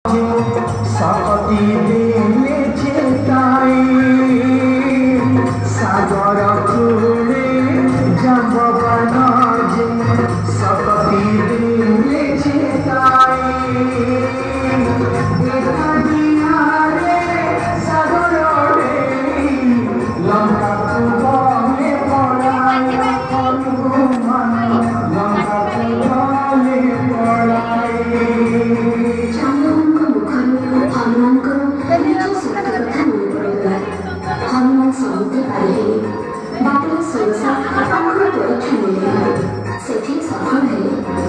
শপতি দিয়েছে তাই সাগর খুলে যাব বনজে শপতি দিয়েছে তাই একাদিয়ারে সাগর রে লঙ্কা বলে পড়াই হনুমান লঙ্কা বলে পড়াই हनुमान समझते पारे बाटରେ ସୋରସା ଆପଣଙ୍କର ପରୀକ୍ଷା ମିଳିଗଲା ସେଠି ସଫଳ ହେଲେ